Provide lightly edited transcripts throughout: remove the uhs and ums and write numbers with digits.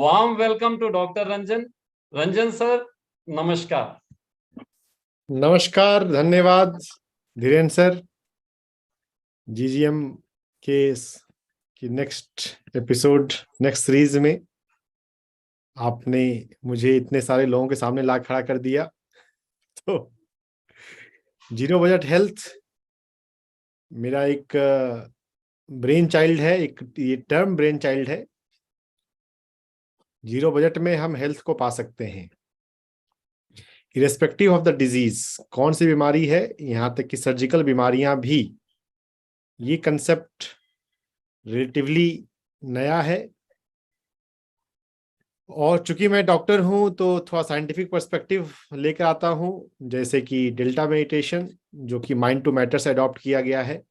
warm welcome to Dr. Ranjan. Ranjan sir, नमस्कार. नमस्कार, धन्यवाद धीरेन्द्र सर. जीजीएम के की नेक्स्ट एपिसोड, नेक्स्ट सीरीज में आपने मुझे इतने सारे लोगों के सामने ला खड़ा कर दिया. तो जीरो बजट हेल्थ मेरा एक ब्रेन चाइल्ड है, एक ये टर्म ब्रेन चाइल्ड है. जीरो बजट में हम हेल्थ को पा सकते हैं इरेस्पेक्टिव ऑफ द डिजीज. कौन सी बीमारी है, यहाँ तक कि सर्जिकल बीमारियां भी. ये कंसेप्ट रिलेटिवली नया है और चूंकि मैं डॉक्टर हूं तो थोड़ा साइंटिफिक पर्सपेक्टिव लेकर आता हूं, जैसे कि डेल्टा मेडिटेशन जो कि माइंड टू मैटर से अडॉप्ट किया गया है.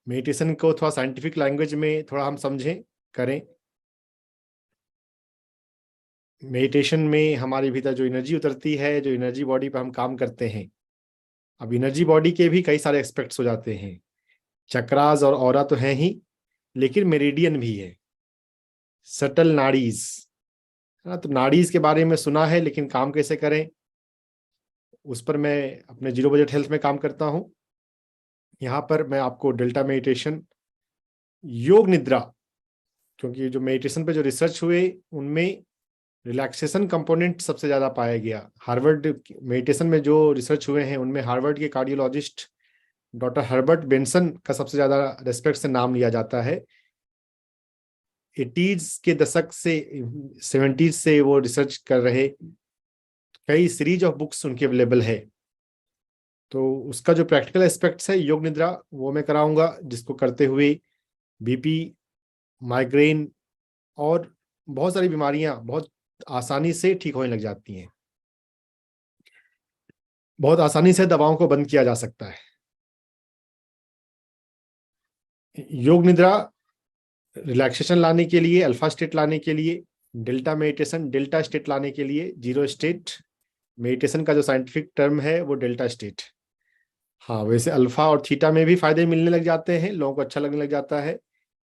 मेडिटेशन को थोड़ा साइंटिफिक लैंग्वेज में थोड़ा हम समझें, करें. मेडिटेशन में हमारे भीतर जो एनर्जी उतरती है, जो एनर्जी बॉडी पर हम काम करते हैं. अब एनर्जी बॉडी के भी कई सारे एस्पेक्ट्स हो जाते हैं. चक्रास और ऑरा तो हैं ही, लेकिन मेरिडियन भी है, सटल नाड़ीज. तो नाड़ीज के बारे में सुना है, लेकिन काम कैसे करें उस पर मैं अपने जीरो बजट हेल्थ में काम करता हूं. यहाँ पर मैं आपको डेल्टा मेडिटेशन, योग निद्रा, क्योंकि जो मेडिटेशन पे जो रिसर्च हुए उनमें रिलैक्सेशन कंपोनेंट सबसे ज्यादा पाया गया. हार्वर्ड मेडिटेशन में जो रिसर्च हुए हैं उनमें हार्वर्ड के कार्डियोलॉजिस्ट डॉक्टर हर्बर्ट बेंसन का सबसे ज्यादा रेस्पेक्ट से नाम लिया जाता है. 80s के दशक से 70s से वो रिसर्च कर रहे, कई सीरीज ऑफ बुक्स उनके अवेलेबल है. तो उसका जो प्रैक्टिकल एस्पेक्ट्स है योग निद्रा, वो मैं कराऊंगा, जिसको करते हुए बीपी, माइग्रेन और बहुत सारी बीमारियां बहुत आसानी से ठीक होने लग जाती हैं. बहुत आसानी से दवाओं को बंद किया जा सकता है. योग निद्रा रिलैक्सेशन लाने के लिए, अल्फा स्टेट लाने के लिए, डेल्टा मेडिटेशन डेल्टा स्टेट लाने के लिए. जीरो स्टेट मेडिटेशन का जो साइंटिफिक टर्म है वो डेल्टा स्टेट. हाँ, वैसे अल्फा और थीटा में भी फायदे मिलने लग जाते हैं, लोगों को अच्छा लगने लग जाता है,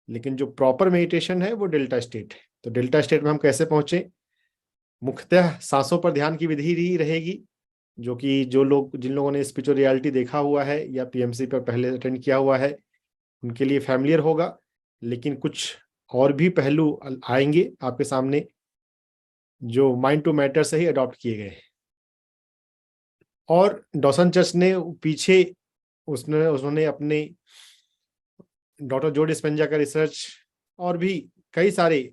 लेकिन जो प्रॉपर मेडिटेशन है वो डेल्टा स्टेट है. तो डेल्टा स्टेट में हम कैसे पहुंचे? मुख्यतः सांसों पर ध्यान की विधि ही रहेगी, जो कि जिन लोगों ने स्पिरिचुअल रियलिटी देखा हुआ है या पीएमसी पर पहले अटेंड किया हुआ है उनके लिए फैमिलियर होगा. लेकिन कुछ और भी पहलू आएंगे आपके सामने जो माइंड टू मैटर से ही अडॉप्ट किए गए हैं. और डॉसन चर्च ने पीछे उन्होंने अपने डॉक्टर जो डिस्पेंजा का रिसर्च और भी कई सारे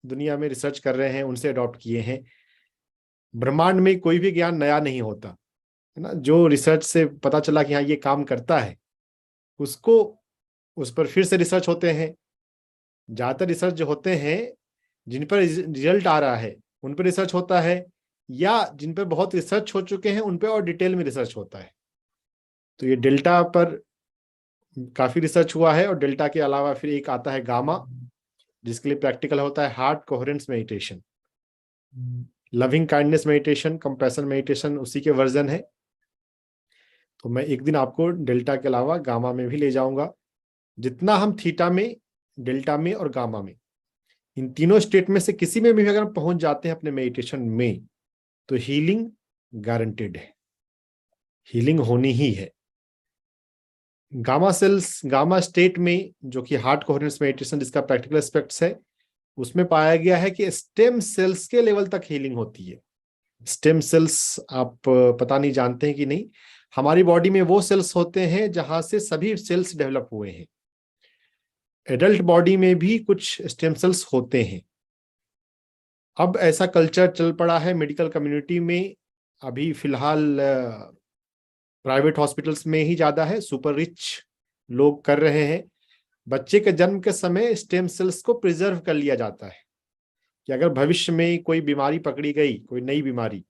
दुनिया में रिसर्च कर रहे हैं, उनसे अडॉप्ट किए हैं. ब्रह्मांड में कोई भी ज्ञान नया नहीं होता है ना. जो रिसर्च से पता चला कि हाँ ये काम करता है, उसको उस पर फिर से रिसर्च होते हैं. ज्यादातर रिसर्च जो होते हैं जिन पर रिजल्ट आ रहा है उन पर रिसर्च होता है, या जिन पर बहुत रिसर्च हो चुके हैं उन पर और डिटेल में रिसर्च होता है. तो ये डेल्टा पर काफी रिसर्च हुआ है. और डेल्टा के अलावा फिर एक आता है गामा, जिसके लिए प्रैक्टिकल होता है heart coherence meditation. Loving kindness meditation, compassion meditation उसी के वर्जन है. तो मैं एक दिन आपको डेल्टा के अलावा गामा में भी ले जाऊंगा. जितना हम थीटा में, डेल्टा में और गामा में, इन तीनों स्टेट में से किसी में भी अगर हम पहुंच जाते हैं अपने मेडिटेशन में, तो हीलिंग गारंटेड है, हीलिंग होनी ही है. गामा सेल्स, गामा स्टेट में, जो कि हार्ट कोहेरेंस मेडिटेशन जिसका प्रैक्टिकल एस्पेक्ट्स है, उसमें पाया गया है कि स्टेम सेल्स के लेवल तक हीलिंग होती है. स्टेम सेल्स आप पता नहीं जानते हैं कि नहीं, हमारी बॉडी में वो सेल्स होते हैं जहां से सभी सेल्स डेवलप हुए हैं. एडल्ट बॉडी में भी कुछ स्टेम सेल्स होते हैं. अब ऐसा कल्चर चल पड़ा है मेडिकल कम्युनिटी में, अभी फिलहाल प्राइवेट हॉस्पिटल्स में ही ज्यादा है, सुपर रिच लोग कर रहे हैं. बच्चे के जन्म के समय स्टेम सेल्स को प्रिजर्व कर लिया जाता है कि अगर भविष्य में कोई बीमारी पकड़ी गई, कोई नई बीमारी,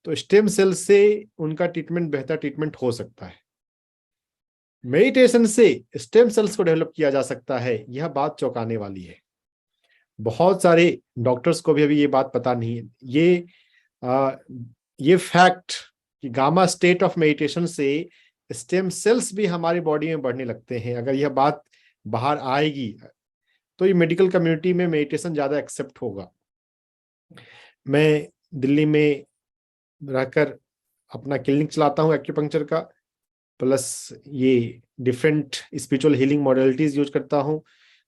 तो स्टेम सेल से उनका ट्रीटमेंट, बेहतर ट्रीटमेंट हो सकता है. मेडिटेशन से स्टेम सेल्स को डेवलप किया जा सकता है. यह बात चौंकाने वाली है. बहुत सारे डॉक्टर्स को भी अभी ये बात पता नहीं है. ये फैक्ट कि गामा स्टेट ऑफ मेडिटेशन से स्टेम सेल्स भी हमारी बॉडी में बढ़ने लगते हैं, अगर यह बात बाहर आएगी तो ये मेडिकल कम्युनिटी में मेडिटेशन ज़्यादा एक्सेप्ट होगा। मैं दिल्ली में रहकर अपना क्लिनिक चलाता हूँ एक्यूपंक्चर का, प्लस ये different spiritual healing modalities use करता हूँ।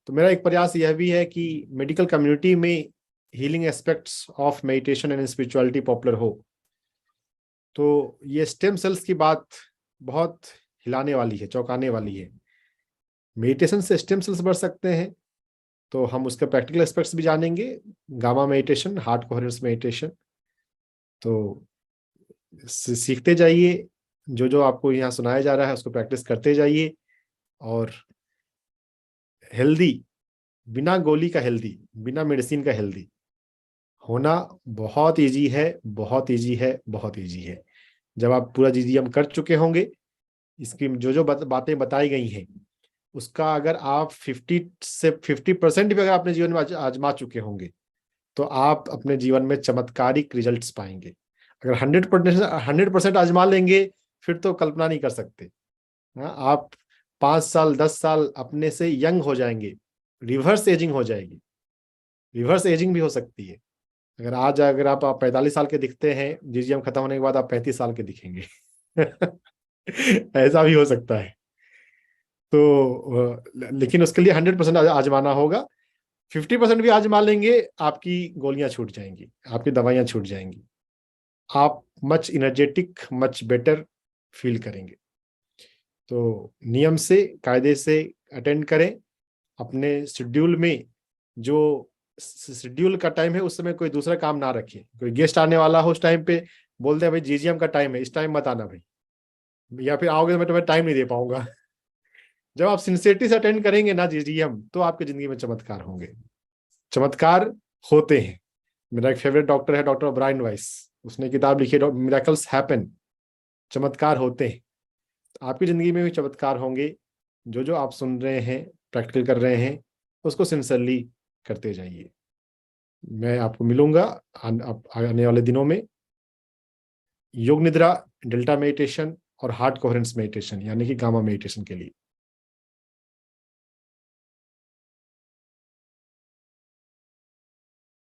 तो मेरा एक प्रयास यह भी है कि मेडिकल कम्युनिटी में healing aspects of meditation and spirituality popular हो। तो ये स्टेम सेल्स की बात बहुत हिलाने वाली है, चौंकाने वाली है। मेडिटेशन से स्टेम सेल्स बढ़ सकते हैं, तो हम उसके प्रैक्टिकल एस्पेक्ट्स भी जानेंगे। Gamma meditation, heart coherence meditation, तो सीखते जाइए। जो जो आपको यहाँ सुनाया जा रहा है उसको प्रैक्टिस करते जाइए, और हेल्दी, बिना गोली का हेल्दी, बिना मेडिसिन का हेल्दी होना बहुत इजी है, बहुत इजी है, बहुत इजी है। जब आप पूरा जीजीएम कर चुके होंगे, इसकी जो जो बातें बताई गई हैं उसका अगर आप 50 से 50% भी अगर अपने जीवन में आजमा चुके होंगे, तो आप अपने जीवन में चमत्कारिक रिजल्ट्स पाएंगे। अगर 100% आजमा लेंगे, फिर तो कल्पना नहीं कर सकते। हाँ, आप 5 साल 10 साल अपने से यंग हो जाएंगे, रिवर्स एजिंग हो जाएगी, रिवर्स एजिंग भी हो सकती है। अगर आप 45 साल के दिखते हैं, जीजीएम खत्म होने के बाद आप 35 साल के दिखेंगे। ऐसा भी हो सकता है। तो लेकिन उसके लिए 100% आजमाना होगा। 50% भी आजमा लेंगे, आपकी गोलियां छूट जाएंगी, आपकी दवाइयां छूट जाएंगी, आप much energetic, much better feel करेंगे। तो नियम से, कायदे से अटेंड करें। अपने शेड्यूल में, जो शेड्यूल का टाइम है उस समय कोई दूसरा काम ना रखिए। कोई गेस्ट आने वाला हो उस टाइम पे बोल दे भाई जीजीएम का टाइम है, इस टाइम मत आना भाई, या फिर आओगे तो मैं तुम्हें टाइम नहीं दे पाऊंगा। जब आप सिंसियरिटी से अटेंड करेंगे ना जीजीएम, तो आपकी जिंदगी में चमत्कार होंगे, चमत्कार होते हैं। मेरा एक फेवरेट डॉक्टर है, डॉक्टर ओब्रायन वाइस, उसने किताब लिखी है मिरेकल्स हैपन, चमत्कार होते हैं। आपकी जिंदगी में भी चमत्कार होंगे। जो जो आप सुन रहे हैं, प्रैक्टिकल कर रहे हैं, उसको सिंसियरली करते जाइए। मैं आपको मिलूंगा आने वाले दिनों में योग निद्रा, डेल्टा मेडिटेशन और हार्ट कोहेरेंस मेडिटेशन यानी कि गामा मेडिटेशन के लिए।